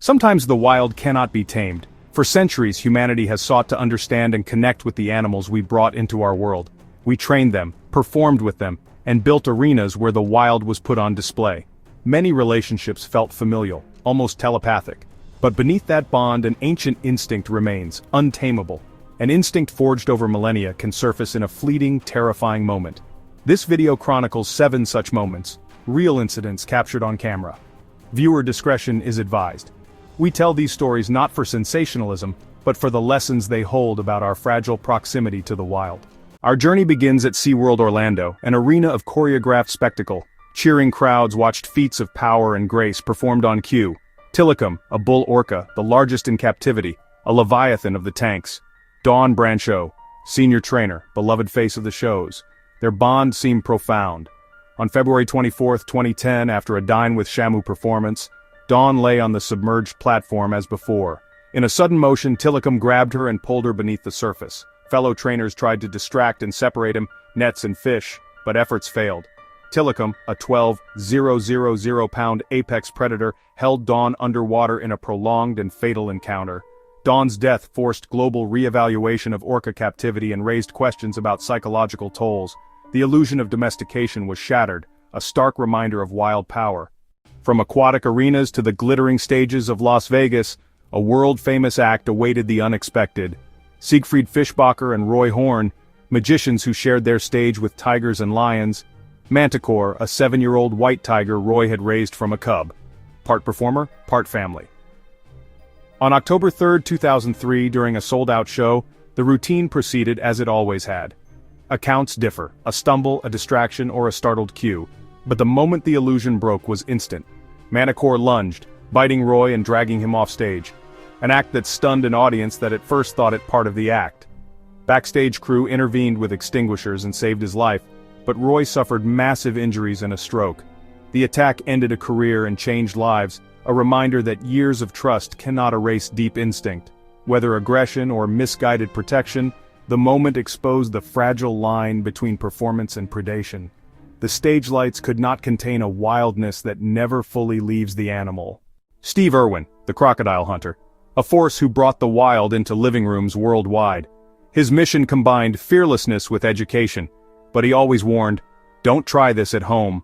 Sometimes the wild cannot be tamed. For centuries, humanity has sought to understand and connect with the animals we brought into our world. We trained them, performed with them, and built arenas where the wild was put on display. Many relationships felt familial, almost telepathic. But beneath that bond, an ancient instinct remains, untamable. An instinct forged over millennia can surface in a fleeting, terrifying moment. This video chronicles 7 such moments, real incidents captured on camera. Viewer discretion is advised. We tell these stories not for sensationalism, but for the lessons they hold about our fragile proximity to the wild. Our journey begins at SeaWorld Orlando, an arena of choreographed spectacle. Cheering crowds watched feats of power and grace performed on cue. Tilikum, a bull orca, the largest in captivity, a leviathan of the tanks. Dawn Brancho, senior trainer, beloved face of the shows. Their bond seemed profound. On February 24, 2010, after a Dine with Shamu performance, Dawn lay on the submerged platform as before. In a sudden motion, Tilikum grabbed her and pulled her beneath the surface. Fellow trainers tried to distract and separate him, nets and fish, but efforts failed. Tilikum, a 12,000-pound apex predator, held Dawn underwater in a prolonged and fatal encounter. Dawn's death forced global re-evaluation of orca captivity and raised questions about psychological tolls. The illusion of domestication was shattered, a stark reminder of wild power. From aquatic arenas to the glittering stages of Las Vegas, a world-famous act awaited the unexpected. Siegfried Fischbacher and Roy Horn, magicians who shared their stage with tigers and lions. Manticore, a 7-year-old white tiger Roy had raised from a cub. Part performer, part family. On October 3, 2003, during a sold-out show, the routine proceeded as it always had. Accounts differ, a stumble, a distraction, or a startled cue. But the moment the illusion broke was instant. Manticore lunged, biting Roy and dragging him off stage. An act that stunned an audience that at first thought it part of the act. Backstage crew intervened with extinguishers and saved his life, but Roy suffered massive injuries and a stroke. The attack ended a career and changed lives, a reminder that years of trust cannot erase deep instinct. Whether aggression or misguided protection, the moment exposed the fragile line between performance and predation. The stage lights could not contain a wildness that never fully leaves the animal. Steve Irwin, the crocodile hunter, a force who brought the wild into living rooms worldwide. His mission combined fearlessness with education, but he always warned, "Don't try this at home."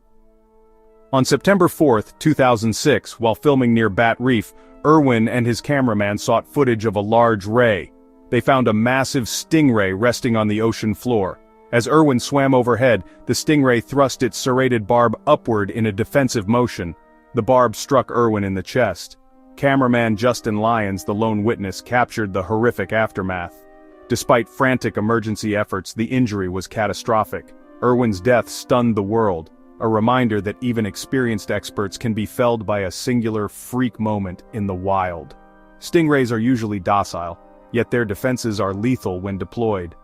On September 4, 2006, while filming near Bat Reef, Irwin and his cameraman sought footage of a large ray. They found a massive stingray resting on the ocean floor. As Irwin swam overhead, the stingray thrust its serrated barb upward in a defensive motion. The barb struck Irwin in the chest. Cameraman Justin Lyons, the lone witness, captured the horrific aftermath. Despite frantic emergency efforts, the injury was catastrophic. Irwin's death stunned the world, a reminder that even experienced experts can be felled by a singular freak moment in the wild. Stingrays are usually docile, yet their defenses are lethal when deployed.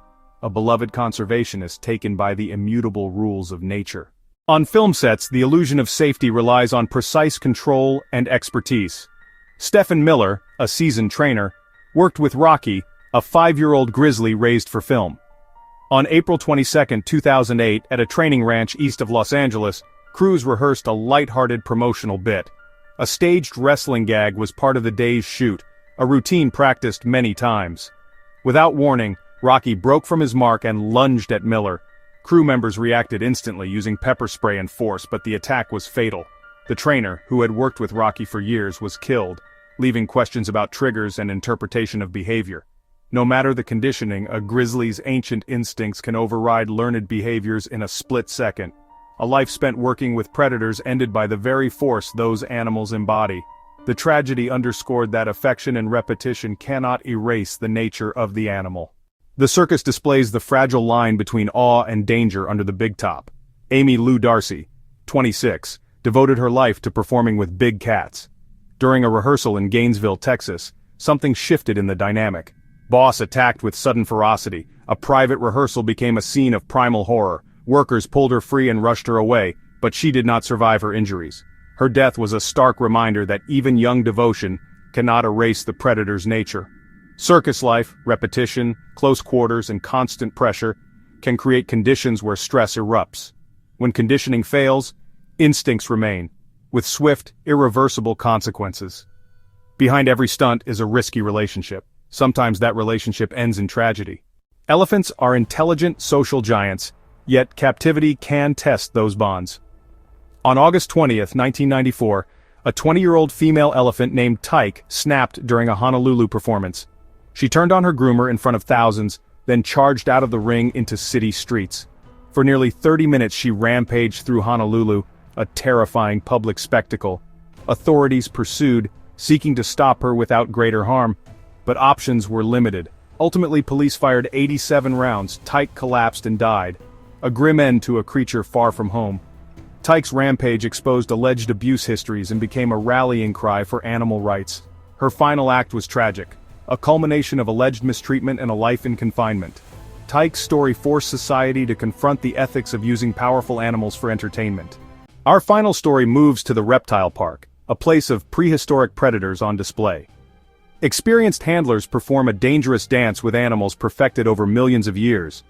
A beloved conservationist taken by the immutable rules of nature. On film sets, the illusion of safety relies on precise control and expertise. Stephan Miller, a seasoned trainer, worked with Rocky, a 5-year-old grizzly raised for film. On April 22, 2008, at a training ranch east of Los Angeles, crews rehearsed a light-hearted promotional bit. A staged wrestling gag was part of the day's shoot, a routine practiced many times. Without warning, Rocky broke from his mark and lunged at Miller. Crew members reacted instantly using pepper spray and force, but the attack was fatal. The trainer, who had worked with Rocky for years, was killed, leaving questions about triggers and interpretation of behavior. No matter the conditioning, a grizzly's ancient instincts can override learned behaviors in a split second. A life spent working with predators ended by the very force those animals embody. The tragedy underscored that affection and repetition cannot erase the nature of the animal. The circus displays the fragile line between awe and danger under the big top. Aimee Darsey, 26, devoted her life to performing with big cats. During a rehearsal in Gainesville, Texas, something shifted in the dynamic. Boss attacked with sudden ferocity. A private rehearsal became a scene of primal horror. Workers pulled her free and rushed her away, but she did not survive her injuries. Her death was a stark reminder that even young devotion cannot erase the predator's nature. Circus life, repetition, close quarters, and constant pressure can create conditions where stress erupts. When conditioning fails, instincts remain, with swift, irreversible consequences. Behind every stunt is a risky relationship. Sometimes that relationship ends in tragedy. Elephants are intelligent social giants, yet captivity can test those bonds. On August 20th, 1994, a 20-year-old female elephant named Tyke snapped during a Honolulu performance. She turned on her groomer in front of thousands, then charged out of the ring into city streets. For nearly 30 minutes she rampaged through Honolulu, a terrifying public spectacle. Authorities pursued, seeking to stop her without greater harm, but options were limited. Ultimately, police fired 87 rounds. Tyke collapsed and died, a grim end to a creature far from home. Tyke's rampage exposed alleged abuse histories and became a rallying cry for animal rights. Her final act was tragic, a culmination of alleged mistreatment and a life in confinement. Tyke's story forced society to confront the ethics of using powerful animals for entertainment. Our final story moves to the reptile park, a place of prehistoric predators on display. Experienced handlers perform a dangerous dance with animals perfected over millions of years.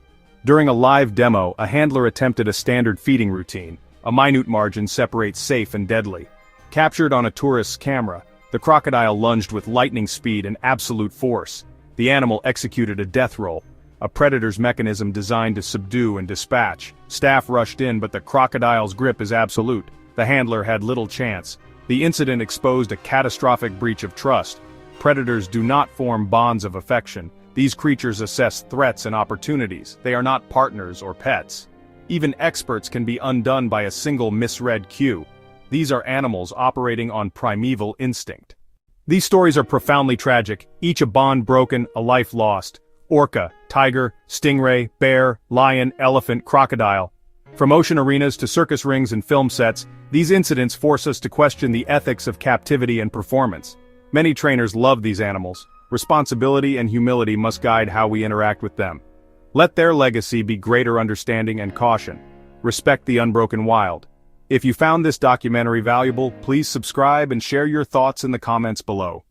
During a live demo, a handler attempted a standard feeding routine. A minute margin separates safe and deadly. Captured on a tourist's camera, the crocodile lunged with lightning speed and absolute force. The animal executed a death roll, a predator's mechanism designed to subdue and dispatch. Staff rushed in, but the crocodile's grip is absolute. The handler had little chance. The incident exposed a catastrophic breach of trust. Predators do not form bonds of affection. These creatures assess threats and opportunities. They are not partners or pets. Even experts can be undone by a single misread cue. These are animals operating on primeval instinct. These stories are profoundly tragic, each a bond broken, a life lost. Orca, tiger, stingray, bear, lion, elephant, crocodile. From ocean arenas to circus rings and film sets, these incidents force us to question the ethics of captivity and performance. Many trainers love these animals. Responsibility and humility must guide how we interact with them. Let their legacy be greater understanding and caution. Respect the unbroken wild. If you found this documentary valuable, please subscribe and share your thoughts in the comments below.